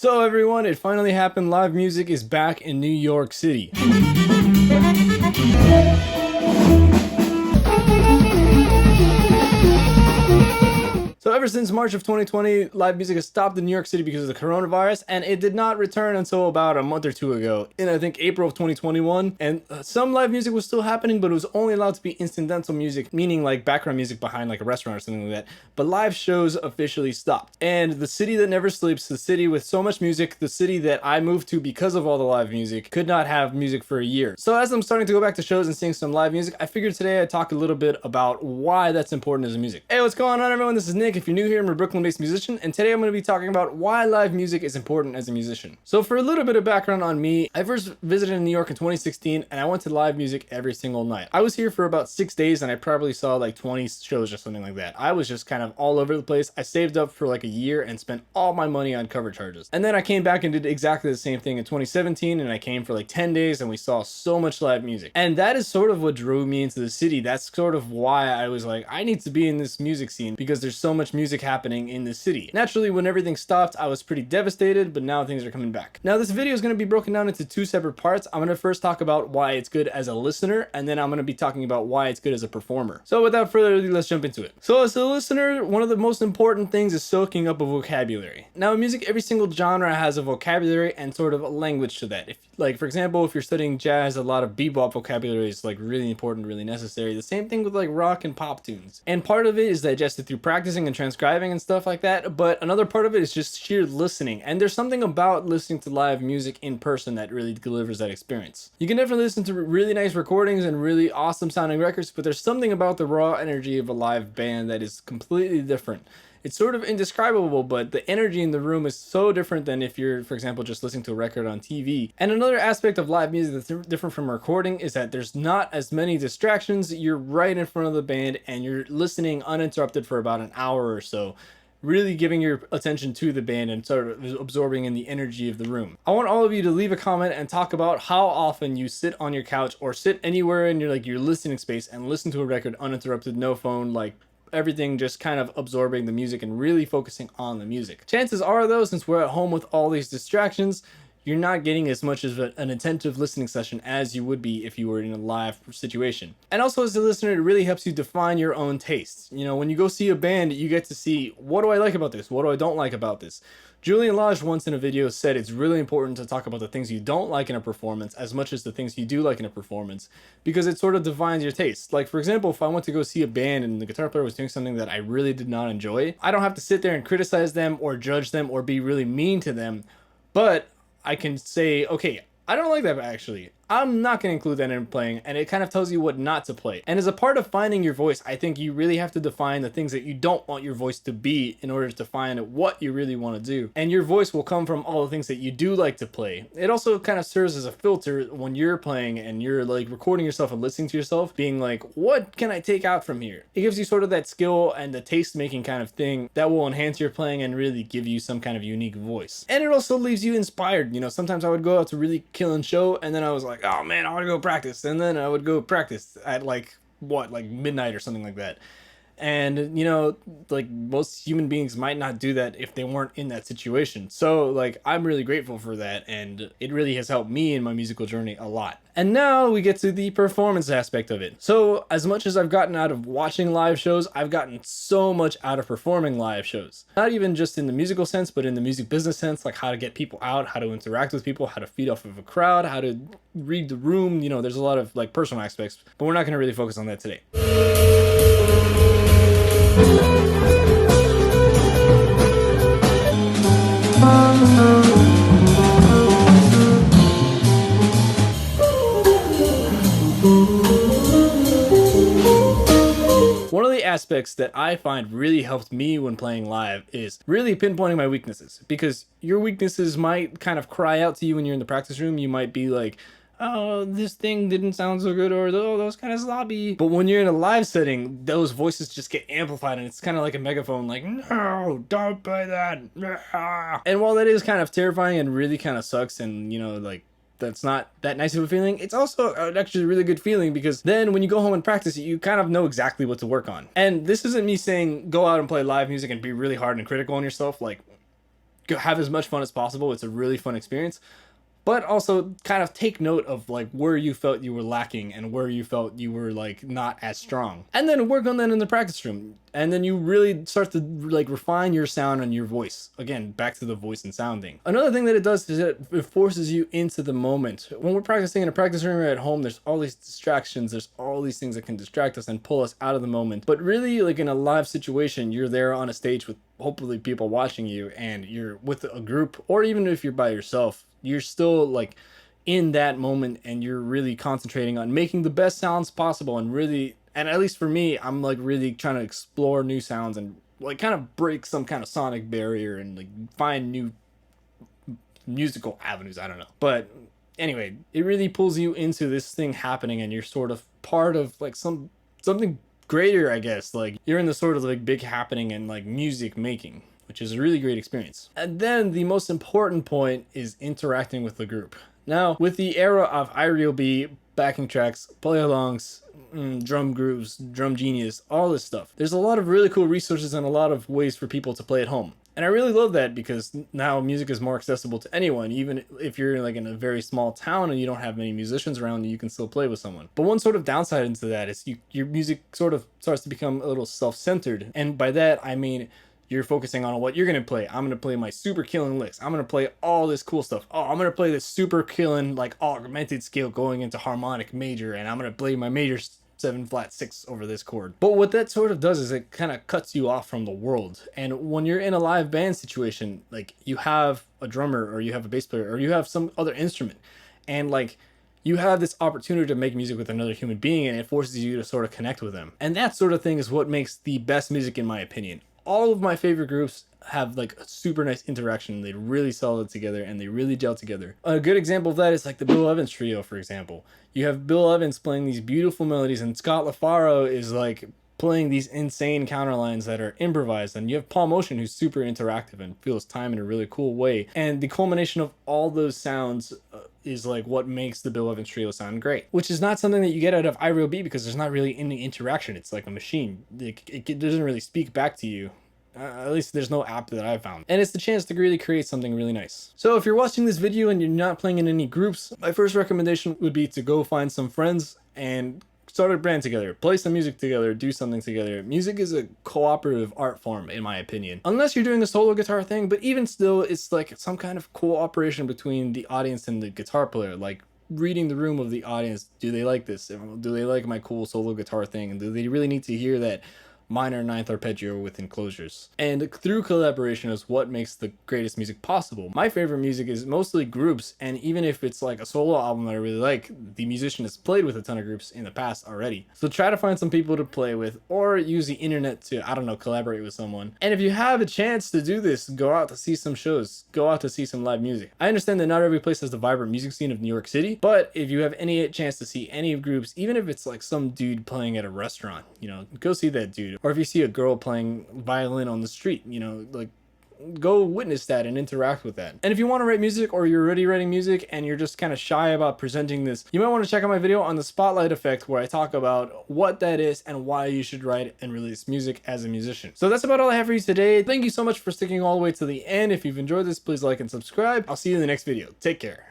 So everyone, it finally happened. Live music is back in New York City. So ever since March of 2020, live music has stopped in New York City because of the coronavirus, and it did not return until about a month or two ago, in I think April of 2021. And some live music was still happening, but it was only allowed to be incidental music, meaning like background music behind like a restaurant or something like that. But live shows officially stopped. And the city that never sleeps, the city with so much music, the city that I moved to because of all the live music, could not have music for a year. So as I'm starting to go back to shows and seeing some live music, I figured today I'd talk a little bit about why that's important as a music. Hey, what's going on everyone? This is Nick. If you're new here, I'm a Brooklyn-based musician, and today I'm going to be talking about why live music is important as a musician. So for a little bit of background on me, I first visited New York in 2016, and I went to live music every single night. I was here for about 6 days, and I probably saw like 20 shows or something like that. I was just kind of all over the place. I saved up for like a year and spent all my money on cover charges. And then I came back and did exactly the same thing in 2017, and I came for like 10 days, and we saw so much live music. And that is sort of what drew me into the city. That's sort of why I was like, I need to be in this music scene because there's so much music happening in the city. Naturally, when everything stopped, I was pretty devastated, but now things are coming back. Now, this video is going to be broken down into two separate parts. I'm going to first talk about why it's good as a listener, and then I'm going to be talking about why it's good as a performer. So without further ado, let's jump into it. So as a listener, one of the most important things is soaking up a vocabulary. Now in music, every single genre has a vocabulary and sort of a language to that. If, like, for example, if you're studying jazz, a lot of bebop vocabulary is like really important, really necessary. The same thing with like rock and pop tunes. And part of it is digested through practicing and transcribing and stuff like that, but another part of it is just sheer listening. And there's something about listening to live music in person that really delivers that experience. You can definitely listen to really nice recordings and really awesome sounding records, but there's something about the raw energy of a live band that is completely different. It's sort of indescribable, but the energy in the room is so different than if you're, for example, just listening to a record on TV. And another aspect of live music that's different from recording is that there's not as many distractions. You're right in front of the band and you're listening uninterrupted for about an hour or so, really giving your attention to the band and sort of absorbing in the energy of the room. I want all of you to leave a comment and talk about how often you sit on your couch or sit anywhere in your listening space and listen to a record uninterrupted, no phone, like everything just kind of absorbing the music and really focusing on the music. Chances are though, since we're at home with all these distractions, you're not getting as much of an attentive listening session as you would be if you were in a live situation. And also as a listener, it really helps you define your own tastes. You know, when you go see a band, you get to see, what do I like about this? What do I don't like about this? Julian Lage once in a video said it's really important to talk about the things you don't like in a performance as much as the things you do like in a performance, because it sort of defines your taste. Like for example, if I went to go see a band and the guitar player was doing something that I really did not enjoy, I don't have to sit there and criticize them or judge them or be really mean to them, but I can say, okay, I don't like that actually. I'm not going to include that in playing, and it kind of tells you what not to play. And as a part of finding your voice, I think you really have to define the things that you don't want your voice to be in order to find what you really want to do. And your voice will come from all the things that you do like to play. It also kind of serves as a filter when you're playing and you're like recording yourself and listening to yourself, being like, what can I take out from here? It gives you sort of that skill and the taste making kind of thing that will enhance your playing and really give you some kind of unique voice. And it also leaves you inspired. You know, sometimes I would go out to really kill and show, and then I was like, oh man, I want to go practice. And then I would go practice at like midnight or something like that. And you know, like most human beings might not do that if they weren't in that situation. So like, I'm really grateful for that, and it really has helped me in my musical journey a lot. And now we get to the performance aspect of it. So as much as I've gotten out of watching live shows, I've gotten so much out of performing live shows. Not even just in the musical sense, but in the music business sense, like how to get people out, how to interact with people, how to feed off of a crowd, how to read the room. You know, there's a lot of like personal aspects, but we're not going to really focus on that today. One of the aspects that I find really helped me when playing live is really pinpointing my weaknesses, because your weaknesses might kind of cry out to you when you're in the practice room. You might be like, oh, this thing didn't sound so good, or oh, that was kind of sloppy. But when you're in a live setting, those voices just get amplified, and it's kind of like a megaphone, like, no, don't play that. And while that is kind of terrifying and really kind of sucks, and you know, like, that's not that nice of a feeling, it's also actually a really good feeling, because then when you go home and practice it, you kind of know exactly what to work on. And this isn't me saying go out and play live music and be really hard and critical on yourself. Like, have as much fun as possible. It's a really fun experience, but also kind of take note of like where you felt you were lacking and where you felt you were like not as strong, and then work on that in the practice room. And then you really start to like refine your sound and your voice. Again, back to the voice and sounding. Another thing that it does is it forces you into the moment. When we're practicing in a practice room or at home, there's all these distractions, there's all these things that can distract us and pull us out of the moment. But really, like in a live situation, you're there on a stage with hopefully people watching you, and you're with a group, or even if you're by yourself, you're still like in that moment, and you're really concentrating on making the best sounds possible. And really, and at least for me, I'm like really trying to explore new sounds and like kind of break some kind of sonic barrier and like find new musical avenues. I don't know, but anyway, it really pulls you into this thing happening, and you're sort of part of like something greater, I guess. Like you're in the sort of like big happening and like music making, which is a really great experience. And then the most important point is interacting with the group. Now, with the era of iRealB, backing tracks, play-alongs, drum grooves, Drum Genius, all this stuff, there's a lot of really cool resources and a lot of ways for people to play at home. And I really love that, because now music is more accessible to anyone. Even if you're like in a very small town and you don't have many musicians around, you can still play with someone. But one sort of downside into that is your music sort of starts to become a little self-centered. And by that, I mean, you're focusing on what you're going to play. I'm going to play my super killing licks. I'm going to play all this cool stuff. Oh, I'm going to play this super killing like augmented scale going into harmonic major, and I'm going to play my major 7 flat 6 over this chord. But what that sort of does is it kind of cuts you off from the world. And when you're in a live band situation, like you have a drummer or you have a bass player or you have some other instrument, and like you have this opportunity to make music with another human being, and it forces you to sort of connect with them. And that sort of thing is what makes the best music, in my opinion. All of my favorite groups have like a super nice interaction. They really solid together and they really gel together. A good example of that is like the Bill Evans trio, for example. You have Bill Evans playing these beautiful melodies, and Scott LaFaro is like playing these insane counterlines that are improvised, and you have Paul Motion, who's super interactive and feels time in a really cool way. And the culmination of all those sounds is like what makes the Bill Evans trio sound great, which is not something that you get out of iRealB, because there's not really any interaction. It's like a machine. It doesn't really speak back to you. At least there's no app that I've found. And it's the chance to really create something really nice. So if you're watching this video and you're not playing in any groups, my first recommendation would be to go find some friends and start a band together, play some music together, do something together. Music is a cooperative art form, in my opinion. Unless you're doing a solo guitar thing, but even still, it's like some kind of cooperation between the audience and the guitar player. Like reading the room of the audience. Do they like this? Do they like my cool solo guitar thing? And do they really need to hear that minor ninth arpeggio with enclosures? And through collaboration is what makes the greatest music possible. My favorite music is mostly groups, and even if it's like a solo album that I really like, the musician has played with a ton of groups in the past already. So try to find some people to play with, or use the internet to, I don't know, collaborate with someone. And if you have a chance to do this, go out to see some shows, go out to see some live music. I understand that not every place has the vibrant music scene of New York City, but if you have any chance to see any groups, even if it's like some dude playing at a restaurant, you know, go see that dude. Or if you see a girl playing violin on the street, you know, like go witness that and interact with that. And if you want to write music, or you're already writing music and you're just kind of shy about presenting this, you might want to check out my video on the spotlight effect, where I talk about what that is and why you should write and release music as a musician. So that's about all I have for you today. Thank you so much for sticking all the way to the end. If you've enjoyed this, please like and subscribe. I'll see you in the next video. Take care.